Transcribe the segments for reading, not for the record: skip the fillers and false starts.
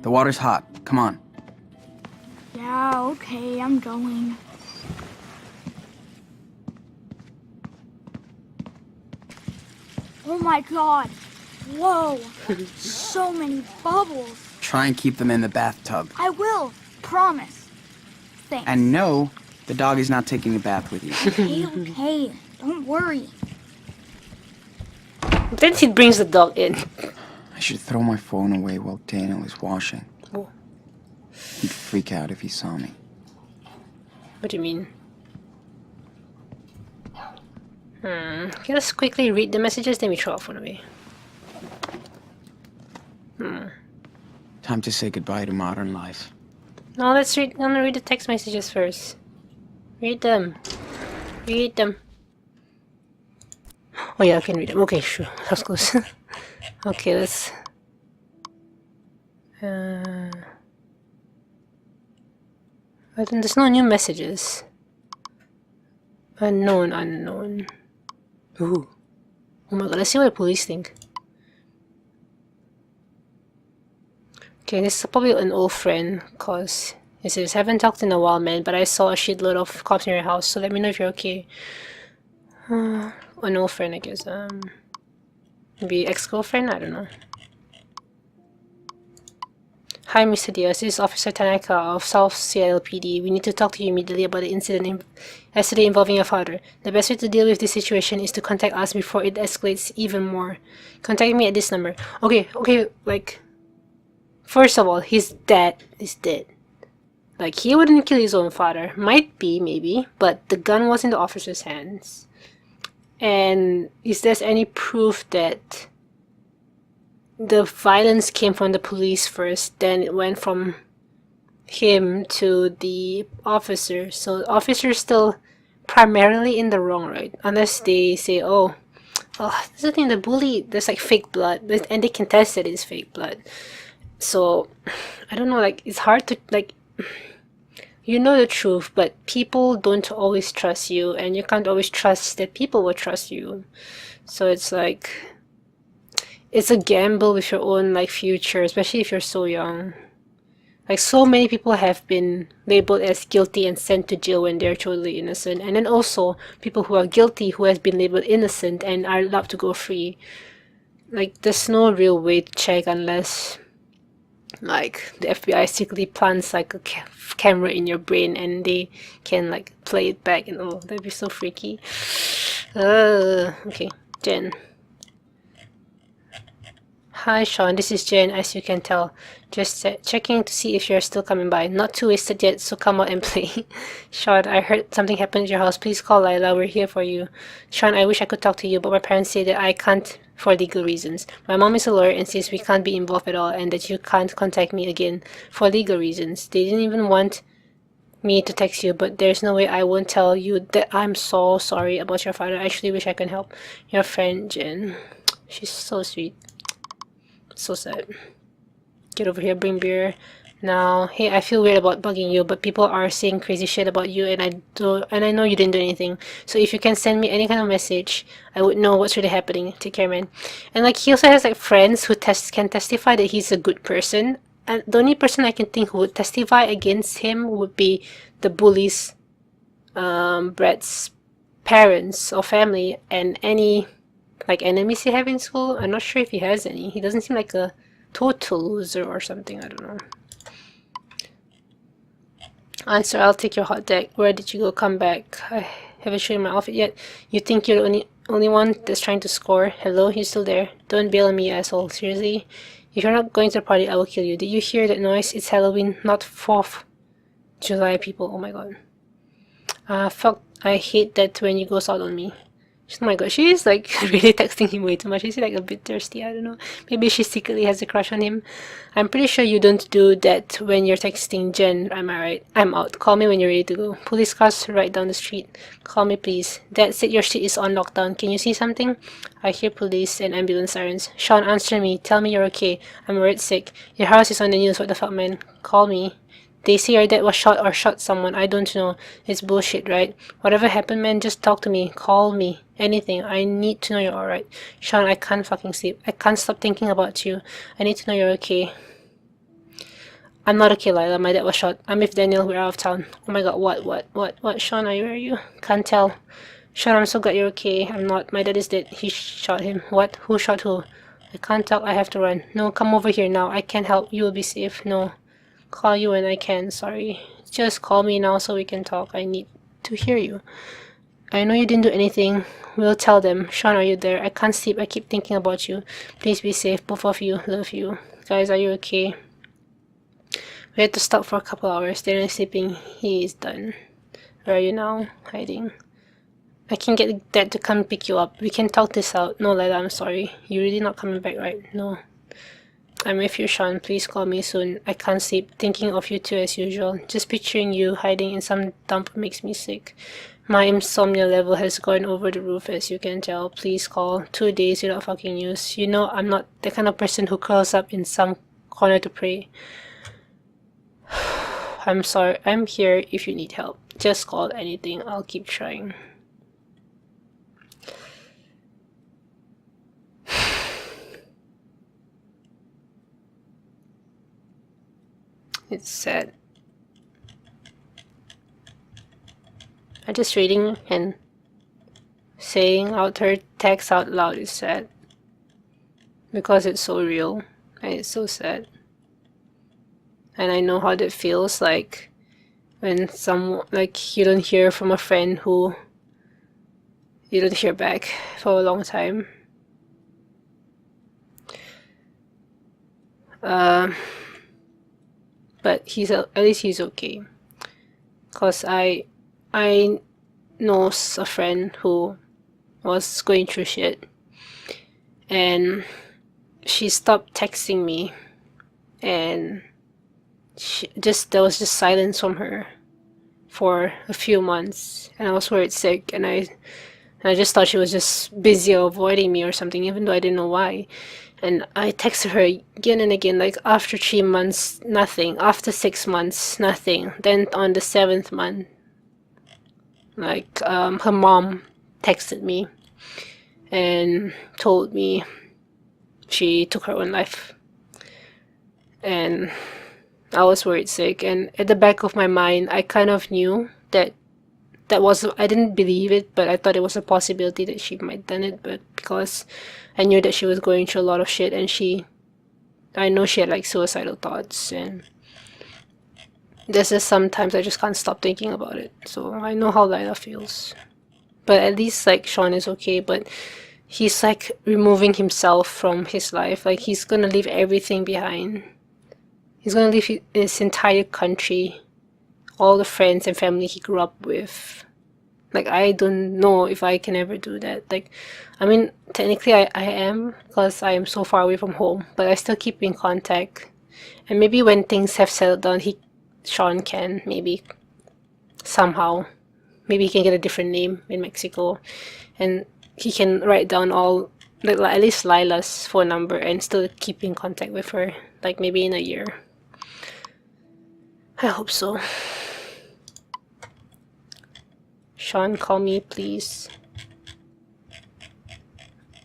The water's hot. Come on. Yeah, okay, I'm going. Oh my god. Whoa. So many bubbles. Try and keep them in the bathtub. I will. Promise. Thanks. And no, the dog is not taking a bath with you. Okay, okay. Don't worry. Then he brings the dog in. I should throw my phone away while Daniel is washing. Oh. He'd freak out if he saw me. What do you mean? Okay, let's quickly read the messages, then we throw our phone away. Time to say goodbye to modern life. No, let's read. I'm gonna read the text messages first. Read them. Read them. Oh yeah, I can read them. Okay, sure. That's close. Okay, let's. But then there's no new messages. Unknown, unknown. Ooh. Oh my god, let's see what the police think. Okay, this is probably an old friend, cause it says, haven't talked in a while, man, but I saw a shitload of cops in your house, so let me know if you're okay. An old friend, I guess. Maybe ex-girlfriend? I don't know. Hi, Mr. Diaz. This is Officer Tanaka of South Seattle PD. We need to talk to you immediately about the incident yesterday involving your father. The best way to deal with this situation is to contact us before it escalates even more. Contact me at this number. Okay, like... First of all, his dad is dead. Like, he wouldn't kill his own father. Might be, maybe. But the gun was in the officer's hands. And is there any proof that the violence came from the police first, then it went from him to the officer? So the officer is still primarily in the wrong, right? Unless they say, oh, that's the thing, the bully, there's like fake blood, and they can test that it's fake blood. So, I don't know, like, it's hard to, like, you know the truth, but people don't always trust you, and you can't always trust that people will trust you. So it's like, it's a gamble with your own, like, future, especially if you're so young. Like, so many people have been labeled as guilty and sent to jail when they're totally innocent. And then also, people who are guilty who has been labeled innocent and are allowed to go free. Like, there's no real way to check unless... like the FBI secretly plants like a camera in your brain and they can like play it back, and oh, that'd be so freaky. Okay, Jen. Hi Sean, this is Jen. As you can tell, just checking to see if you're still coming by. Not too wasted yet, so come out and play. Sean, I heard something happened at your house. Please call Lila, we're here for you. Sean, I wish I could talk to you, but my parents say that I can't for legal reasons. My mom is a lawyer and says we can't be involved at all and that you can't contact me again for legal reasons. They didn't even want me to text you, but there's no way I won't tell you that I'm so sorry about your father. I actually wish I can help. Your friend Jen. She's so sweet. So sad. Get over here, bring beer. Now, hey, I feel weird about bugging you, but people are saying crazy shit about you, and I know you didn't do anything. So if you can send me any kind of message, I would know what's really happening. Take care, man. And like, he also has like friends who can testify that he's a good person. And the only person I can think who would testify against him would be the bully's, Brett's parents or family, and any like enemies he have in school. I'm not sure if he has any. He doesn't seem like a total loser or something. I don't know. Answer, I'll take your hot deck. Where did you go? Come back. I haven't shown you my outfit yet. You think you're the only one that's trying to score? Hello, you still there? Don't bail on me, asshole. Seriously? If you're not going to the party, I will kill you. Did you hear that noise? It's Halloween, not 4th July, people. Oh my god. Fuck. I hate that when you goes out on me. Oh my god, she is like really texting him way too much. Is he like a bit thirsty? I don't know. Maybe she secretly has a crush on him. I'm pretty sure you don't do that when you're texting Jen. Am I right? I'm out. Call me when you're ready to go. Police cars right down the street. Call me please. Dad said your street is on lockdown. Can you see something? I hear police and ambulance sirens. Sean, answer me. Tell me you're okay. I'm worried sick. Your house is on the news. What the fuck, man? Call me. They say your dad was shot or shot someone. I don't know. It's bullshit, right? Whatever happened, man, just talk to me. Call me. Anything. I need to know you're alright. Sean, I can't fucking sleep. I can't stop thinking about you. I need to know you're okay. I'm not okay, Lila. My dad was shot. I'm with Daniel. We're out of town. Oh my god, what? Sean, where are you? Can't tell. Sean, I'm so glad you're okay. I'm not. My dad is dead. He shot him. What? Who shot who? I can't talk. I have to run. No, come over here now. I can't help. You will be safe. No. Call you when I can. Sorry. Just call me now so we can talk. I need to hear you. I know you didn't do anything. We'll tell them. Sean, are you there? I can't sleep. I keep thinking about you. Please be safe. Both of you. Love you. Guys, are you okay? We had to stop for a couple hours. Daniel is sleeping. He is done. Where are you now? Hiding. I can get Dad to come pick you up. We can talk this out. No, Lila, I'm sorry. You're really not coming back, right? No. I'm with you, Sean. Please call me soon. I can't sleep. Thinking of you too as usual. Just picturing you hiding in some dump makes me sick. My insomnia level has gone over the roof, as you can tell. Please call. 2 days without fucking news. You know I'm not the kind of person who curls up in some corner to pray. I'm sorry. I'm here if you need help. Just call anything. I'll keep trying. It's sad. I'm just reading and saying out her text out loud is sad. Because it's so real and it's so sad. And I know how that feels like when you don't hear from a friend who you don't hear back for a long time. But at least he's okay. Cause I know a friend who was going through shit, and she stopped texting me, and there was just silence from her for a few months, and I was worried sick, and I just thought she was just busy or avoiding me or something, even though I didn't know why. And I texted her again and again, like after 3 months, nothing. After 6 months, nothing. Then on the 7th month, like her mom texted me and told me she took her own life. And I was worried sick. And at the back of my mind, I kind of knew that I didn't believe it, but I thought it was a possibility that she might done it. But because I knew that she was going through a lot of shit, and I know she had like suicidal thoughts, and there's just sometimes I just can't stop thinking about it. So I know how Lila feels. But at least like Sean is okay, but he's like removing himself from his life. Like he's gonna leave everything behind. He's gonna leave his entire country, all the friends and family he grew up with. Like, I don't know if I can ever do that. Like, I mean, technically I am, because I am so far away from home, but I still keep in contact. And maybe when things have settled down, Sean can, maybe, somehow, maybe he can get a different name in Mexico, and he can write down all, like at least Lila's phone number, and still keep in contact with her, like maybe in a year. I hope so. Sean, call me, please.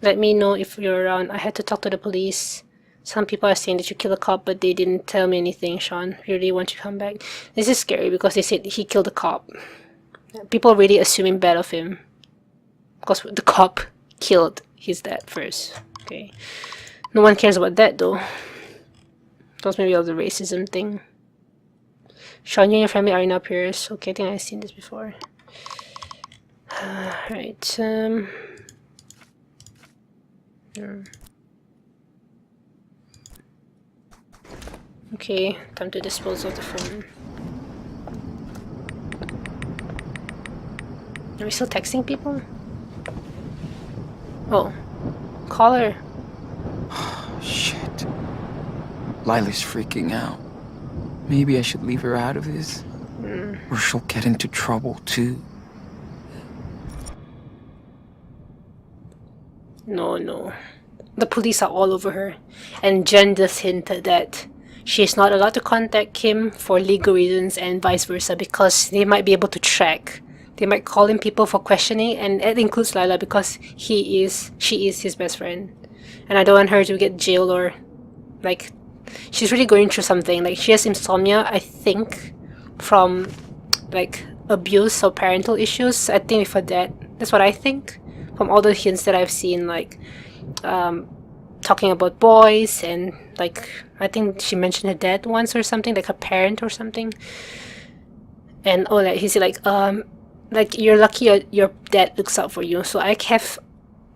Let me know if you're around. I had to talk to the police. Some people are saying that you killed a cop, but they didn't tell me anything, Sean. Really want you to come back. This is scary because they said he killed a cop. People really assuming bad of him. Because the cop killed his dad first. Okay. No one cares about that, though. That's maybe all the racism thing. Sean, you and your family are in our peers. Okay, I think I've seen this before. Right, okay, time to dispose of the phone. Are we still texting people? Oh, call her. Shit. Lila's freaking out. Maybe I should leave her out of this. Or she'll get into trouble too. No. The police are all over her. And Jen just hinted that she is not allowed to contact Kim for legal reasons and vice versa, because they might be able to track. They might call in people for questioning, and it includes Lila because she is his best friend. And I don't want her to get jailed or like she's really going through something. Like, she has insomnia, I think, from like abuse or parental issues. I think for that, that's what I think from all the hints that I've seen, like talking about boys, and like I think she mentioned her dad once or something, like her parent or something. And oh, like he's like you're lucky your dad looks out for you. So I have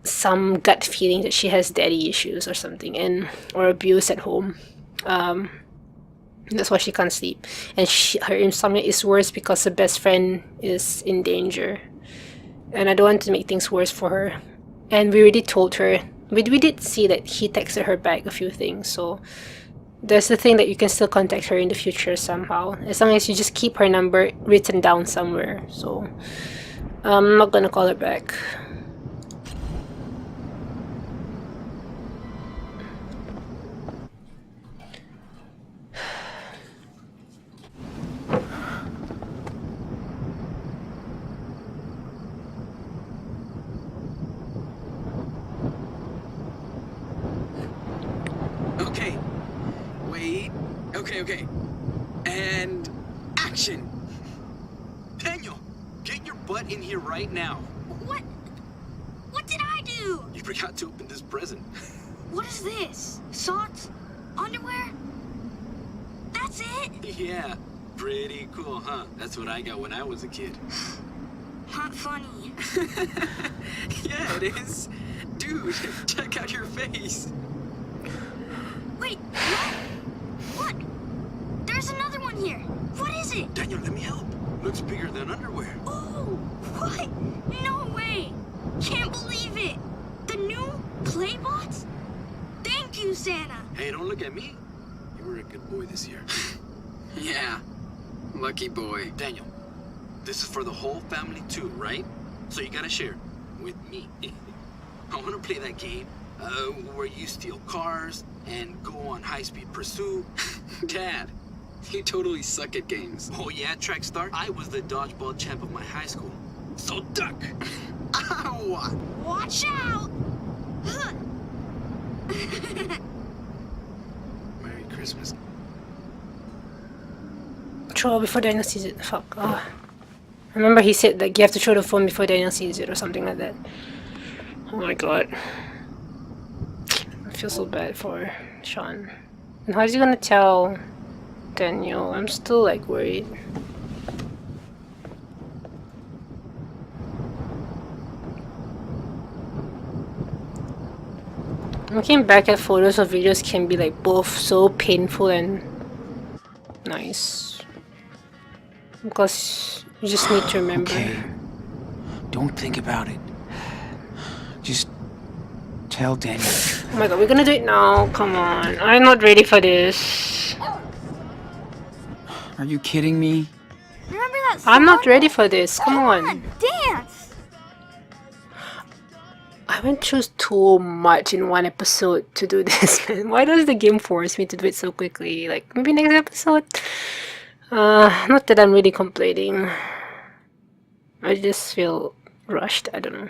some gut feeling that she has daddy issues or something, and or abuse at home. That's why she can't sleep, and her insomnia is worse because her best friend is in danger, and I don't want to make things worse for her. And we already told her. We did see that he texted her back a few things, so there's the thing that you can still contact her in the future somehow, as long as you just keep her number written down somewhere. So I'm not gonna call her back. Okay. Wait. Okay. And action! Daniel, get your butt in here right now. What? What did I do? You forgot to open this present. What is this? Socks? Underwear? That's it? Yeah, pretty cool, huh? That's what I got when I was a kid. Not funny. Yeah, it is. Dude, check out your face. Wait, what? There's another one here. What is it? Daniel, let me help. Looks bigger than underwear. Oh, what? No way. Can't believe it. The new Playbots? Thank you, Santa. Hey, don't look at me. You were a good boy this year. Yeah, lucky boy. Daniel, this is for the whole family too, right? So you gotta share with me. I wanna play that game where you steal cars and go on high-speed pursuit. Dad, you totally suck at games. Oh yeah, track star? I was the dodgeball champ of my high school. So duck! Ow! Watch out. Merry Christmas. Throw before Daniel sees it. Fuck. Oh. I remember he said like you have to throw the phone before Daniel sees it or something like that. Oh my god. I feel so bad for Sean. And how's he gonna tell Daniel? I'm still like worried. Looking back at photos or videos can be like both so painful and nice. Because you just need to remember. Okay. Don't think about it. Just tell Daniel. Oh my god, we're gonna do it now. Come on. I'm not ready for this. Are you kidding me? Remember that song? I'm not ready for this. Come on. Dance. I went through too much in one episode to do this, man. Why does the game force me to do it so quickly? Like, maybe next episode? Not that I'm really complaining. I just feel rushed. I don't know.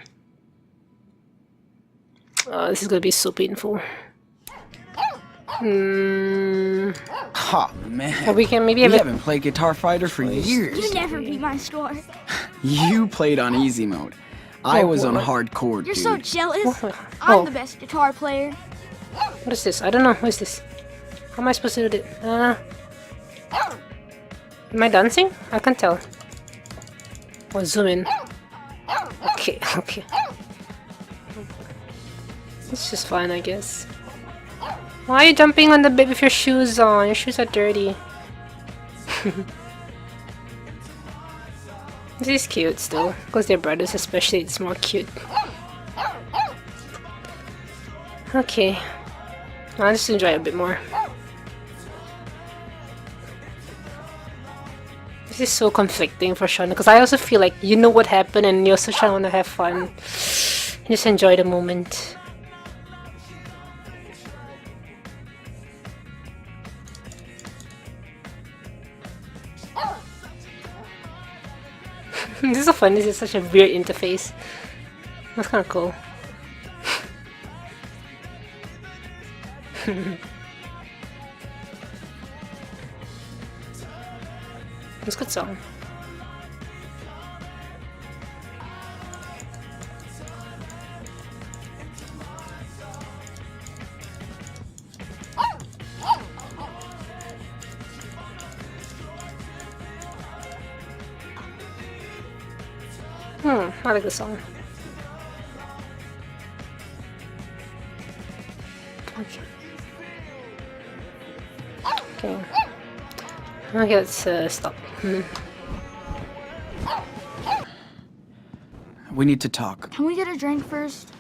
This is gonna be so painful. Oh man. Or we can maybe We have haven't played Guitar Fighter for years. You never beat my score. You played on easy mode. I was on hardcore, You're dude. so jealous. Oh. I'm the best guitar player. What is this? I don't know. What is this? How am I supposed to do it? Am I dancing? I can't tell. Oh, zoom in. Okay, okay. It's just fine, I guess. Why are you jumping on the bed with your shoes on? Your shoes are dirty. This is cute still. Because they're brothers especially, it's more cute. Okay. I'll just enjoy it a bit more. This is so conflicting for Sean because I also feel like you know what happened and you also trying to have fun. Just enjoy the moment. This is so fun. This is such a weird interface. That's kind of cool. It's a good song. I like the song. Okay. Okay, let's stop. We need to talk. Can we get a drink first?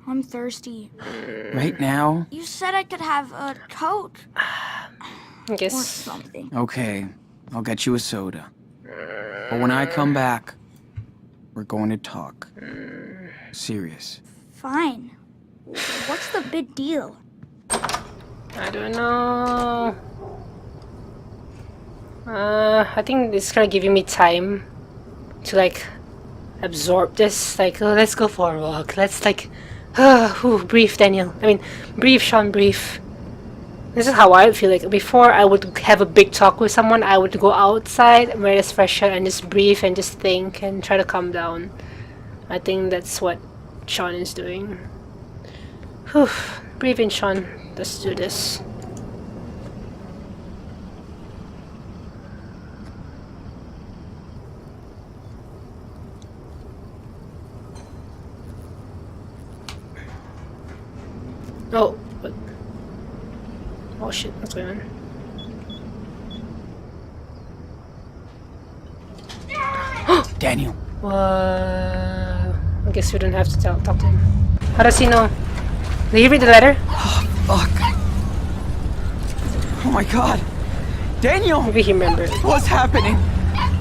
I'm thirsty. Right now? You said I could have a Coke I or guess. something. Okay, I'll get you a soda. But when I come back, we're going to talk. Serious. Fine. What's the big deal? I don't know. I think it's kind of giving me time to like absorb this. Like, oh, let's go for a walk. Let's like, breathe, Daniel. I mean, breathe, Sean, breathe. This is how I would feel like. Before I would have a big talk with someone, I would go outside, where it's fresh air, and just breathe and just think and try to calm down. I think that's what Sean is doing. Whew. Breathe in, Sean. Let's do this. Oh, what? Oh shit, what's going on? Daniel. I guess we don't have to talk to him. How does he know? Did he read the letter? Oh, fuck. Oh my god. Daniel! Maybe he remembered. What's happening?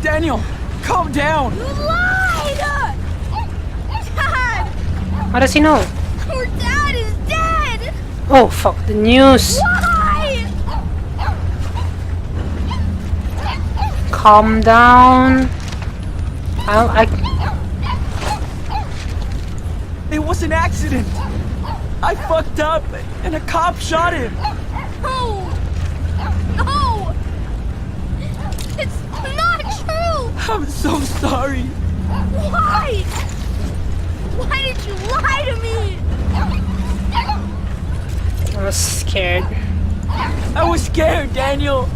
Daniel, calm down. You lied! Dad! How does he know? Our dad is dead! Oh fuck, the news! Why? Calm down. It was an accident. I fucked up and a cop shot him. No! No! It's not true! I'm so sorry. Why? Why did you lie to me? I was scared. I was scared, Daniel.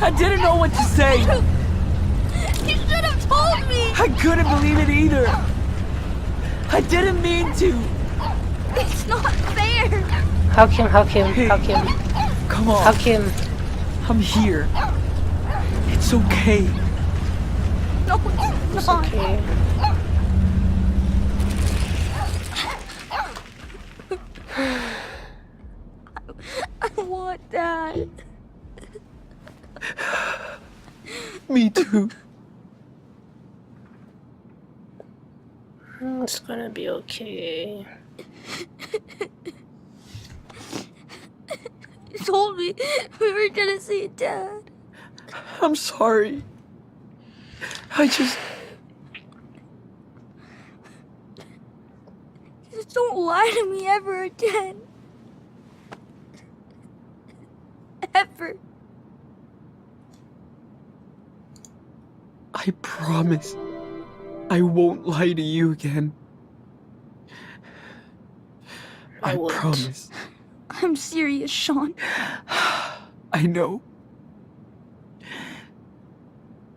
I didn't know what to say. You should have told me! I couldn't believe it either. I didn't mean to. It's not fair! Hug him. Hey. Come on. Hug him. I'm here. It's okay. No, it's It's not. okay. I want Dad. Me too. It's gonna be okay. You told me we were gonna see Dad. I'm sorry. Just don't lie to me ever again. Ever. I promise. I won't lie to you again. I won't. promise. I'm serious, Sean. I know.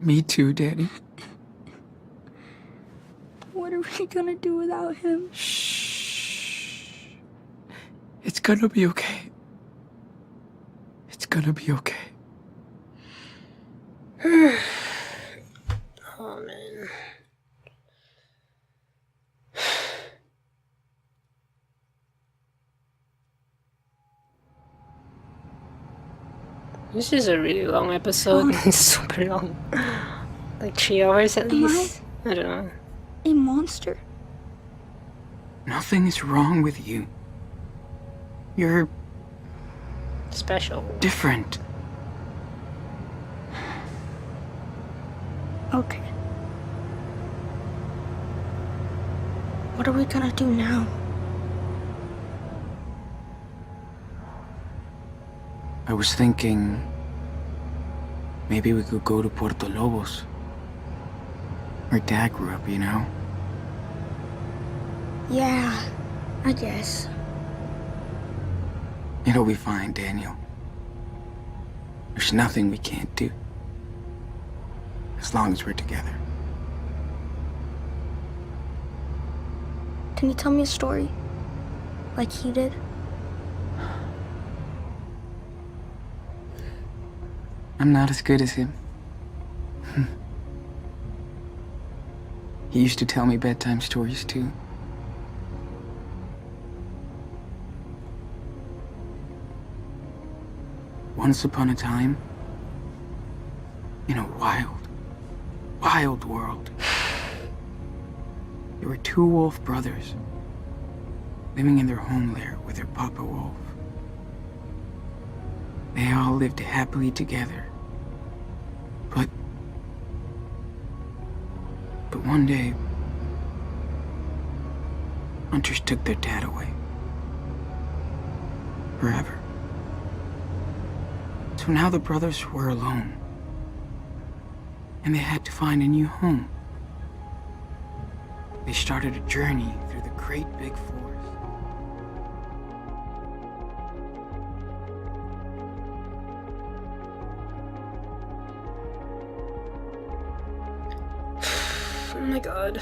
Me too, Danny. What are we gonna do without him? Shh. It's gonna be okay. It's gonna be okay. Oh man. This is a really long episode. It's super long. Like 3 hours at least. I don't know. A monster? Nothing is wrong with you. You're Special. different. Okay. What are we gonna do now? I was thinking Maybe we could go to Puerto Lobos. Where Dad grew up, you know? Yeah, I guess. It'll be fine, Daniel. There's nothing we can't do. As long as we're together. Can you tell me a story? Like he did? I'm not as good as him. He used to tell me bedtime stories, too. Once upon a time, in a wild world, there were two wolf brothers living in their home lair with their papa wolf. They all lived happily together. But one day, hunters took their dad away. Forever. So now the brothers were alone. And they had to find a new home. They started a journey through the great big forest. Oh my god.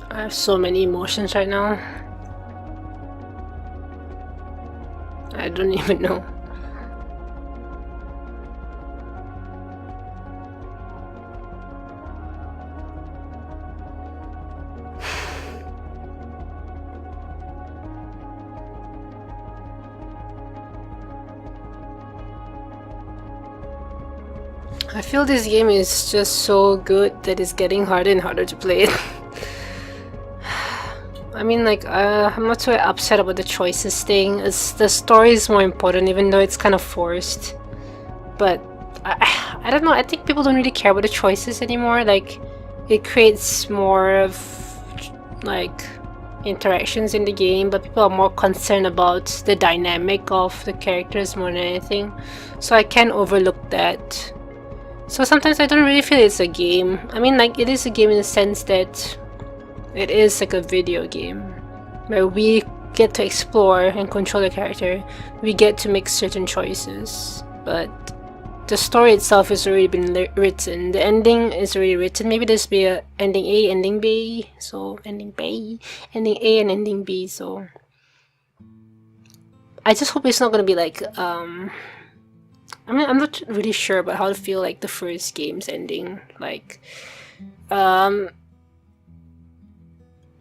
I have so many emotions right now. I don't even know. I feel this game is just so good that it's getting harder and harder to play it. I mean, like, I'm not so upset about the choices thing. The story is more important, even though it's kind of forced. But I don't know. I think people don't really care about the choices anymore. Like, it creates more of like interactions in the game, but people are more concerned about the dynamic of the characters more than anything. So I can overlook that. So sometimes I don't really feel it's a game. I mean, like, it is a game in the sense that it is like a video game where we get to explore and control the character. We get to make certain choices, but the story itself has already been written. The ending is already written. Maybe there's be a ending A, ending B, so ending A and ending B. So I just hope it's not gonna be like I mean, I'm not really sure about how to feel like the first game's ending. Like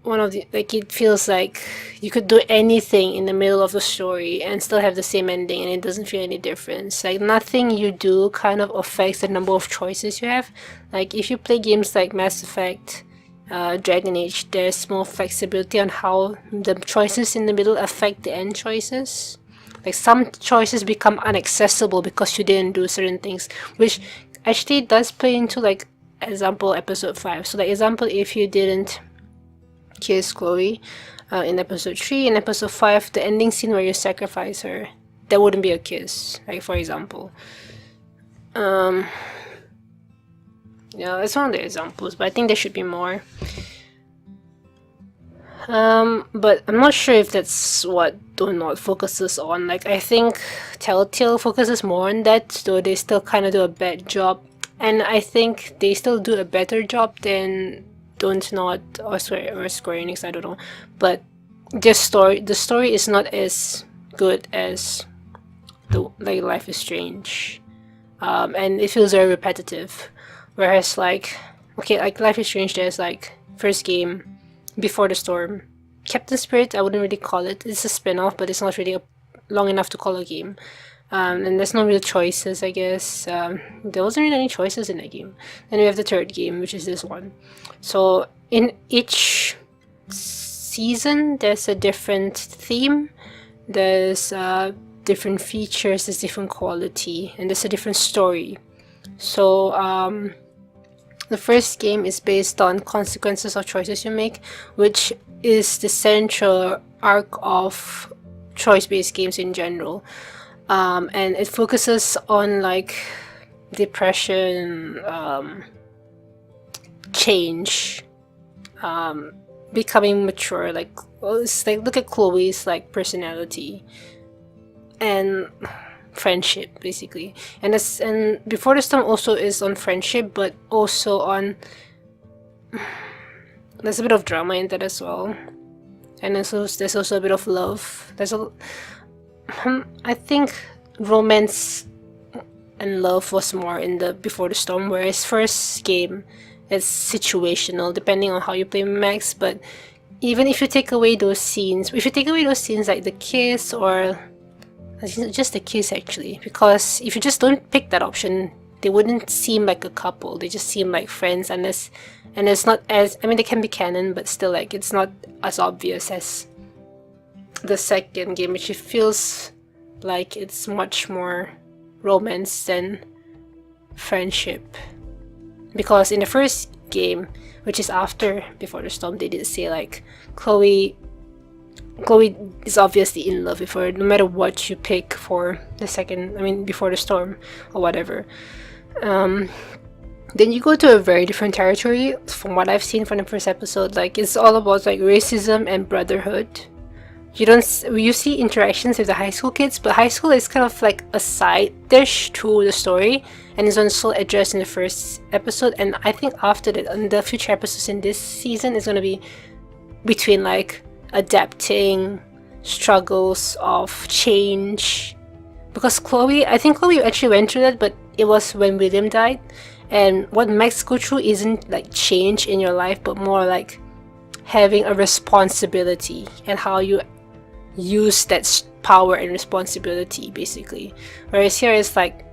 one of the, like, it feels like you could do anything in the middle of the story and still have the same ending, and it doesn't feel any difference. Like, nothing you do kind of affects the number of choices you have. Like, if you play games like Mass Effect, Dragon Age, there's more flexibility on how the choices in the middle affect the end choices. Like, some choices become inaccessible because you didn't do certain things, which actually does play into, like, example episode 5. So, like, example, if you didn't kiss Chloe in episode 3, in episode 5, the ending scene where you sacrifice her, that wouldn't be a kiss, like, for example. Yeah, that's one of the examples, but I think there should be more. But I'm not sure if that's what Do Not focuses on. Like, I think Telltale focuses more on that, though they still kind of do a bad job, and I think they still do a better job than Don't Not or Square Enix, I don't know. But the story is not as good as like Life is Strange, and it feels very repetitive. Whereas, like, okay, like Life is Strange, there's like first game, Before the Storm, Captain Spirit. I wouldn't really call it. It's a spin-off, but it's not really long enough to call a game. And there's no real choices, I guess. There wasn't really any choices in the game. Then we have the third game, which is this one. So in each season, there's a different theme. There's different features, there's different quality, and there's a different story. So the first game is based on consequences of choices you make, which is the central arc of choice-based games in general. And it focuses on like depression, change, becoming mature. Like, well, it's like, look at Chloe's like personality and friendship, basically. And Before the Storm also is on friendship, but also on there's a bit of drama in that as well. And there's also a bit of love. I think romance and love was more in the Before the Storm, whereas first game is situational depending on how you play Max. But even if you take away those scenes, like the kiss, or just the kiss actually, because if you just don't pick that option, they wouldn't seem like a couple, they just seem like friends, and it's not as, I mean, they can be canon, but still, like, it's not as obvious as the second game, which it feels like it's much more romance than friendship. Because in the first game, which is after Before the Storm, they did say like Chloe is obviously in love with her no matter what you pick for the second, I mean, Before the Storm or whatever. Then you go to a very different territory from what I've seen from the first episode. Like, it's all about like racism and brotherhood. You see interactions with the high school kids, but high school is kind of like a side dish to the story, and is also addressed in the first episode. And I think after that, in the future episodes in this season, is going to be between like adapting, struggles of change. Because I think Chloe actually went through that, but it was when William died. And what Max go through isn't like change in your life, but more like having a responsibility and how you use that power and responsibility, basically. Whereas here it's like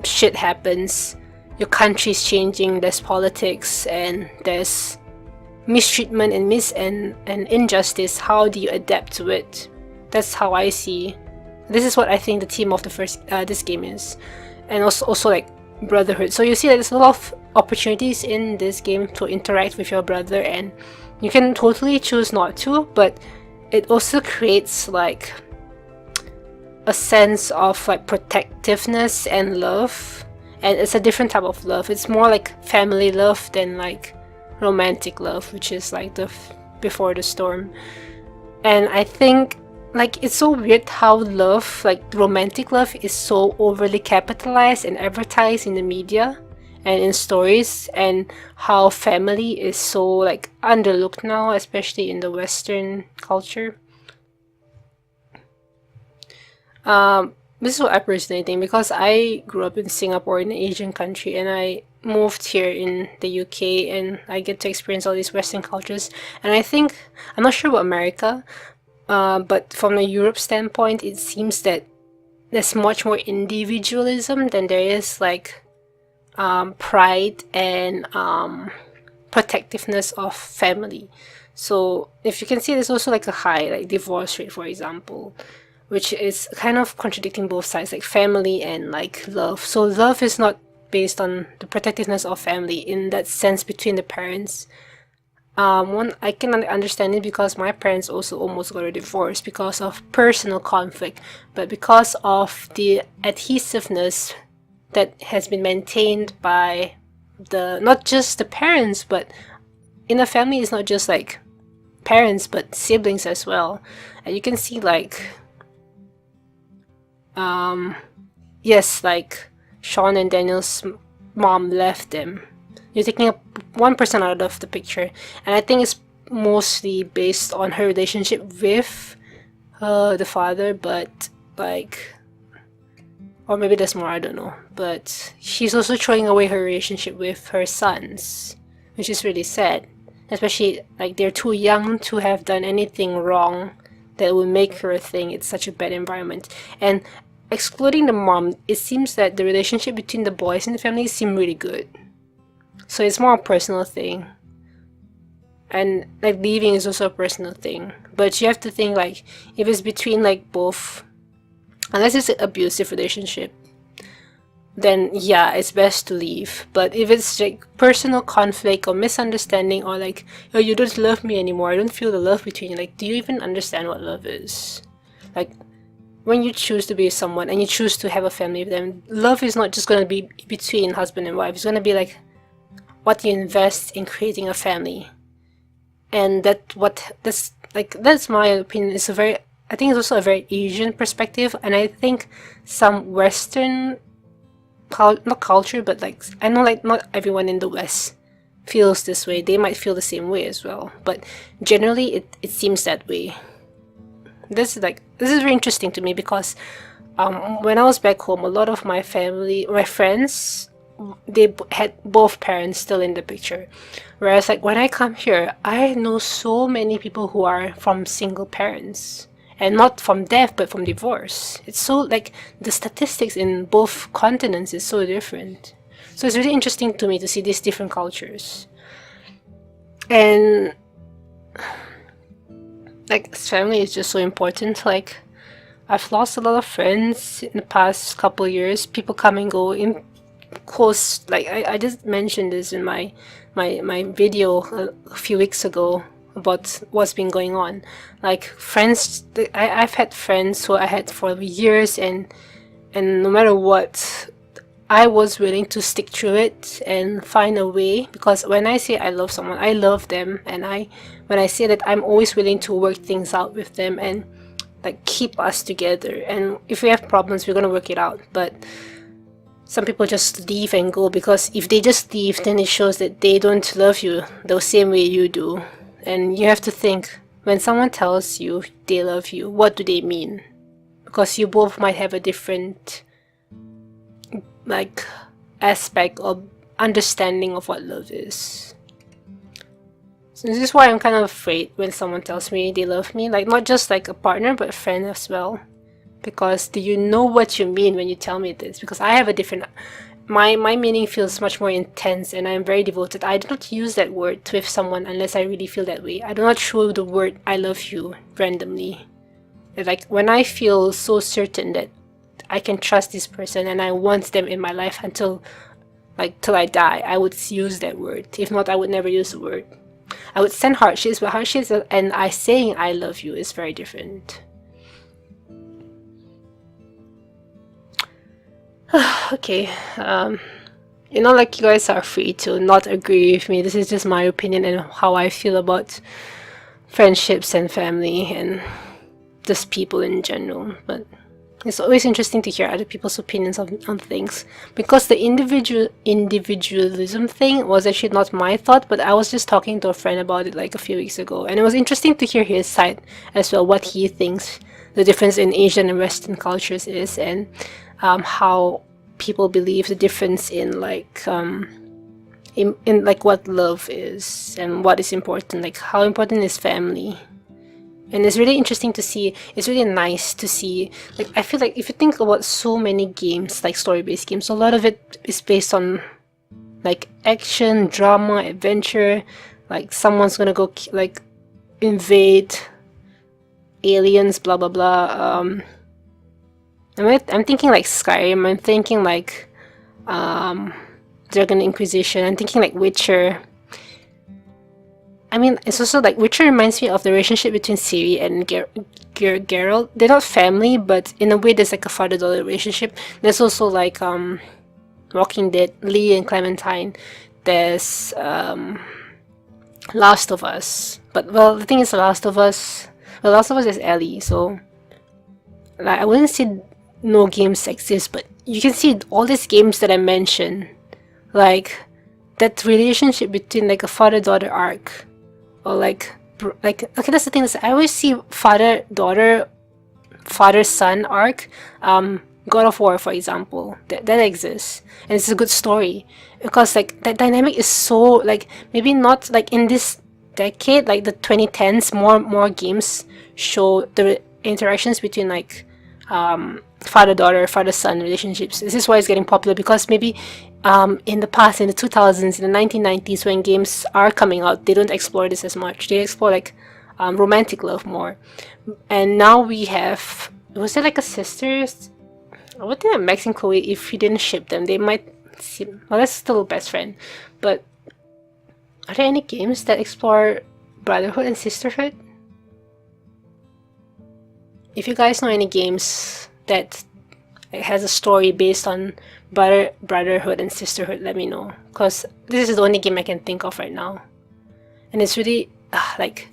shit happens, your country's changing, there's politics, and there's mistreatment and injustice. How do you adapt to it? That's how I see. This is what I think the theme of the first this game is, and also like brotherhood. So you see that there's a lot of opportunities in this game to interact with your brother, and you can totally choose not to, but it also creates like a sense of like protectiveness and love, and it's a different type of love. It's more like family love than like romantic love, which is like the Before the Storm. And I think like it's so weird how love, like romantic love, is so overly capitalized and advertised in the media and in stories, and how family is so like underlooked now, especially in the Western culture. This is what I personally think, because I grew up in Singapore, in an Asian country, and I moved here in the UK, and I get to experience all these Western cultures. And I think, I'm not sure about America, but from a Europe standpoint, it seems that there's much more individualism than there is like pride and protectiveness of family. So if you can see, there's also like a high like divorce rate, for example, which is kind of contradicting both sides, like family and like love. So love is not based on the protectiveness of family in that sense between the parents. One, I can understand it because my parents also almost got a divorce because of personal conflict, but because of the adhesiveness that has been maintained by not just the parents, but in a family, it's not just like parents, but siblings as well. And you can see like, yes, like Sean and Daniel's mom left them. You're taking one person out of the picture, and I think it's mostly based on her relationship with the father, but like, or maybe there's more, I don't know. But she's also throwing away her relationship with her sons, which is really sad, especially like they're too young to have done anything wrong that would make her think it's such a bad environment. And excluding the mom, it seems that the relationship between the boys in the family seem really good. So it's more a personal thing. And like leaving is also a personal thing. But you have to think like if it's between like both, unless it's an abusive relationship, then yeah, it's best to leave. But if it's like personal conflict or misunderstanding or like, oh, you don't love me anymore, I don't feel the love between you, like, do you even understand what love is? Like, when you choose to be with someone and you choose to have a family with them, love is not just going to be between husband and wife. It's going to be like what you invest in creating a family. And that's my opinion. It's I think it's also a very Asian perspective, and I think some Western not culture, but like I know like not everyone in the West feels this way. They might feel the same way as well, but generally it seems that way. This is very interesting to me because when I was back home, a lot of my friends, they had both parents still in the picture. Whereas like when I come here, I know so many people who are from single parents. And not from death, but from divorce. It's so like the statistics in both continents is so different. So it's really interesting to me to see these different cultures. And like family is just so important. Like I've lost a lot of friends in the past couple of years. People come and go in close. Like I just mentioned this in my video a few weeks ago about what's been going on. Like friends, I've had friends who I had for years, and no matter what, I was willing to stick through it and find a way, because when I say I love someone, I love them, and when I say that, I'm always willing to work things out with them and like keep us together. And if we have problems, we're gonna work it out. But some people just leave and go, because if they just leave, then it shows that they don't love you the same way you do. And you have to think, when someone tells you they love you, what do they mean? Because you both might have a different like aspect or understanding of what love is. So this is why I'm kind of afraid when someone tells me they love me, like not just like a partner but a friend as well. Because do you know what you mean when you tell me this? Because I have a different, my meaning feels much more intense, and I'm very devoted. I do not use that word with someone unless I really feel that way. I do not throw the word I love you randomly. Like when I feel so certain that I can trust this person and I want them in my life until till I die, I would use that word. If not, I would never use the word. I would send heart shapes, but heart shapes and I saying I love you is very different. Okay, like you guys are free to not agree with me. This is just my opinion and how I feel about friendships and family and just people in general. But it's always interesting to hear other people's opinions on things, because the individualism thing was actually not my thought, but I was just talking to a friend about it like a few weeks ago, and it was interesting to hear his side as well, what he thinks the difference in Asian and Western cultures is, and how people believe the difference in in what love is and what is important, like how important is family. And it's really interesting to see, it's really nice to see, like I feel like if you think about so many games, like story-based games, a lot of it is based on like action, drama, adventure, like someone's gonna go like invade aliens, blah blah blah. I'm thinking like Skyrim, I'm thinking like Dragon Inquisition, I'm thinking like Witcher. I mean, it's also like Witcher reminds me of the relationship between Ciri and Geralt. They're not family, but in a way there's like a father-daughter relationship. There's also like Walking Dead, Lee and Clementine. There's Last of Us. But well, the thing is, Last of Us is Ellie, so like I wouldn't say no games exist, but you can see all these games that I mentioned, like that relationship between like a father-daughter arc, or like okay, that's the thing, is I always see father-daughter, father-son arc. God of War, for example, that exists, and it's a good story because like that dynamic is so like, maybe not like in this decade, like the 2010s, more games show the interactions between like father-daughter, father-son relationships. This is why it's getting popular, because maybe in the past, in the 2000s, in the 1990s, when games are coming out, they don't explore this as much. They explore like romantic love more. And now we have, was it like a sisters? I would think that Max and Chloe, if you didn't ship them, they might seem, well, that's still best friend. But are there any games that explore brotherhood and sisterhood? If you guys know any games that has a story based on brotherhood and sisterhood, let me know, because this is the only game I can think of right now. And it's really like,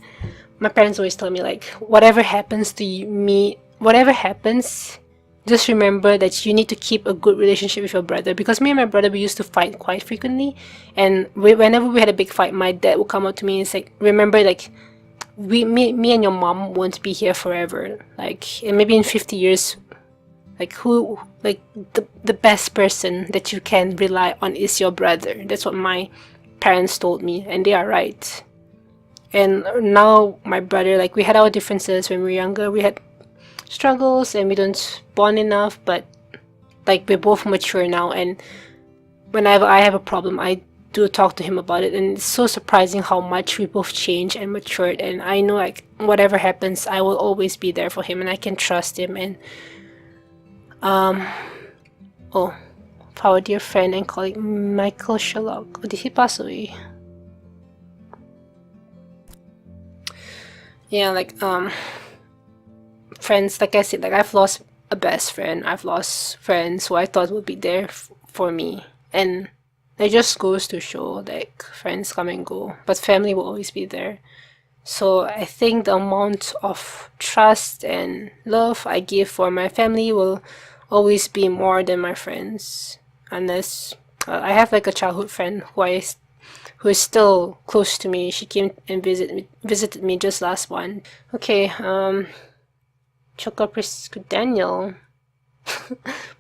my parents always tell me, like, whatever happens to me, whatever happens, just remember that you need to keep a good relationship with your brother. Because me and my brother, we used to fight quite frequently, and whenever we had a big fight, my dad would come up to me and say, remember, like, me and your mom won't be here forever, like, and maybe in 50 years, like, the best person that you can rely on is your brother. That's what my parents told me, and they are right. And now my brother, like, we had our differences when we were younger, we had struggles and we don't bond enough, but like, we're both mature now, and whenever I have a problem, I do talk to him about it, and it's so surprising how much we both changed and matured. And I know, like, whatever happens, I will always be there for him, and I can trust him. And oh, our dear friend and colleague Michael Sherlock, did he pass away? Yeah, like, friends, like I said, like, I've lost a best friend, I've lost friends who I thought would be there for me, and it just goes to show, like, friends come and go, but family will always be there. So I think the amount of trust and love I give for my family will always be more than my friends, unless I have like a childhood friend who is still close to me. She came and visited me just last one. Okay, Chocolate Daniel.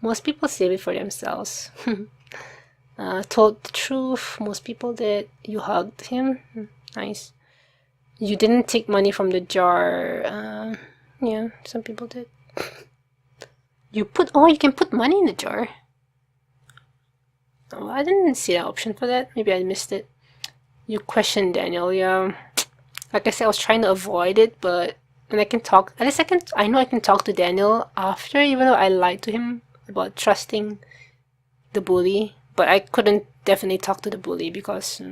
Most people save it for themselves. Told the truth. Most people did. You hugged him. Nice. You didn't take money from the jar. Yeah, some people did. You can put money in the jar. Oh, I didn't see that option for that. Maybe I missed it. You questioned Daniel. Yeah. Like I said, I was trying to avoid it, but when I can talk, at least I know I can talk to Daniel after, even though I lied to him about trusting the bully. But I couldn't definitely talk to the bully because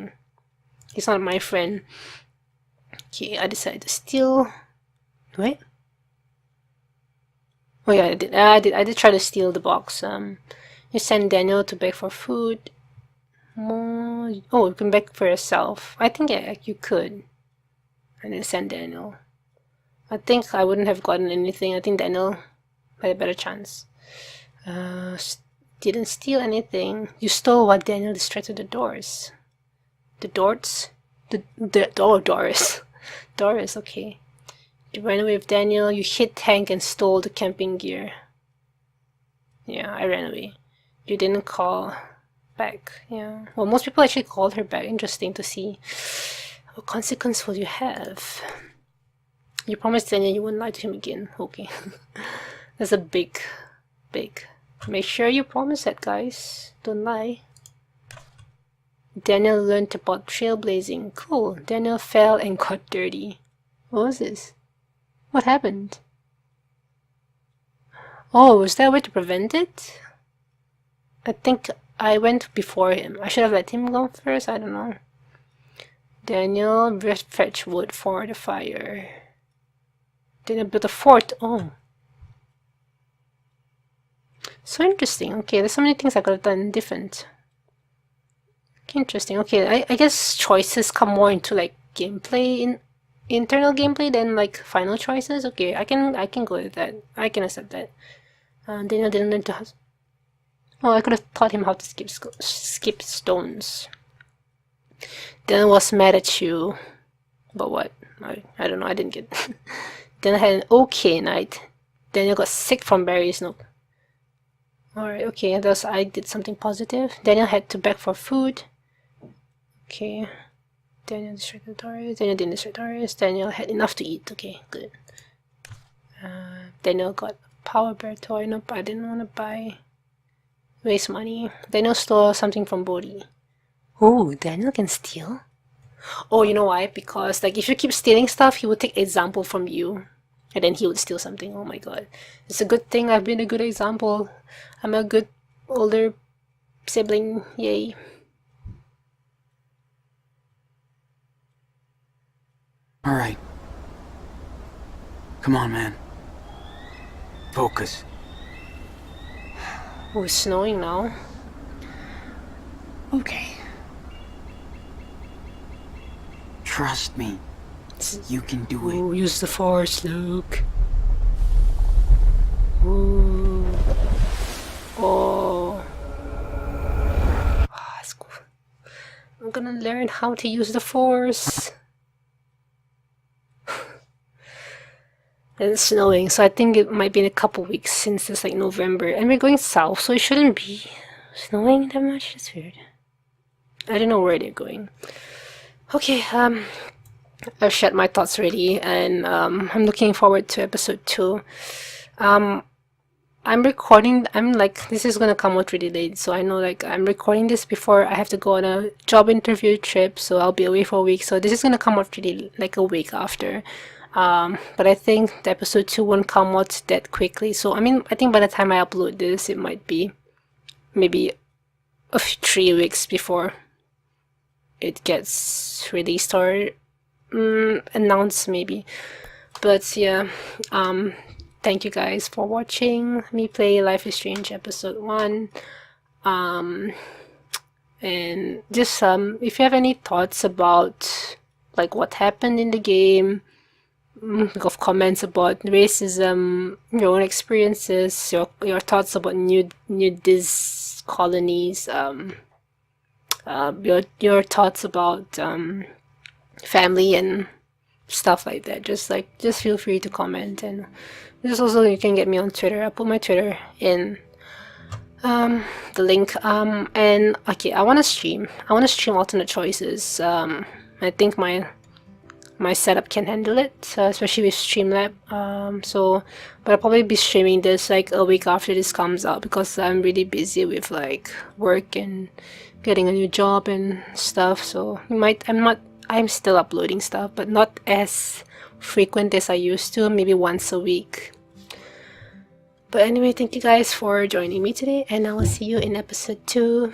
he's not my friend. Okay, I decided to steal. Wait. Oh yeah, I did try to steal the box. You send Daniel to beg for food. Oh, you can beg for yourself. I think you could. And then send Daniel. I think I wouldn't have gotten anything. I think Daniel had a better chance. Didn't steal anything. You stole what Daniel destroyed to the doors. The doors? Doris. Doris, okay. You ran away with Daniel. You hit Hank and stole the camping gear. Yeah, I ran away. You didn't call back. Yeah. Well, most people actually called her back. Interesting to see. What consequence will you have? You promised Daniel you wouldn't lie to him again. Okay. That's a big. Make sure you promise that, guys. Don't lie. Daniel learned about trailblazing. Cool. Daniel fell and got dirty. What was this? What happened? Oh, was there a way to prevent it? I think I went before him. I should have let him go first. I don't know. Daniel fetch wood for the fire. Daniel built a fort. Oh. So interesting. Okay, there's so many things I could have done different. Interesting. Okay, I guess choices come more into like gameplay, internal gameplay than like final choices. Okay, I can go with that. I can accept that. Daniel didn't learn to. Oh, I could have taught him how to skip stones. Daniel was mad at you. But what? I don't know. I didn't get. Daniel had an okay night. Daniel got sick from berries. Nope. Alright, okay, thus I did something positive. Daniel had to beg for food. Okay. Daniel destroyed the Doris. Daniel didn't destroy Doris. Daniel had enough to eat. Okay, good. Daniel got a Power Bear toy. Nope, I didn't want to buy. Waste money. Daniel stole something from Bodhi. Oh, Daniel can steal? Oh, you know why? Because like if you keep stealing stuff, he would take example from you. And then he would steal something. Oh my god. It's a good thing I've been a good example. I'm a good older sibling. Yay. Alright. Come on, man. Focus. Oh, it's snowing now. Okay. Trust me. You can do it. Ooh, use the force, Luke. Ooh. Oh. Ah, that's cool. I'm gonna learn how to use the force. And it's snowing, so I think it might be in a couple weeks since it's like November. And we're going south, so it shouldn't be snowing that much. That's weird. I don't know where they're going. Okay, I've shared my thoughts already, and I'm looking forward to episode 2. I'm recording, this is gonna come out really late, so I know like I'm recording this before I have to go on a job interview trip, so I'll be away for a week, so this is gonna come out really like a week after. But I think the episode 2 won't come out that quickly, so I think by the time I upload this, it might be maybe 3 weeks before it gets released or announced maybe. But yeah, thank you guys for watching me play Life is Strange episode 1. And just if you have any thoughts about like what happened in the game, of comments about racism, your own experiences, your thoughts about nudist colonies, your thoughts about family and stuff like that, just feel free to comment. And just also you can get me on Twitter. I'll put my Twitter in the link. And okay, I want to stream alternate choices. I think my setup can handle it, especially with Streamlab. But I'll probably be streaming this like a week after this comes out, because I'm really busy with like work and getting a new job and stuff. So I'm still uploading stuff, but not as frequent as I used to, maybe once a week. But anyway, thank you guys for joining me today, and I will see you in episode 2.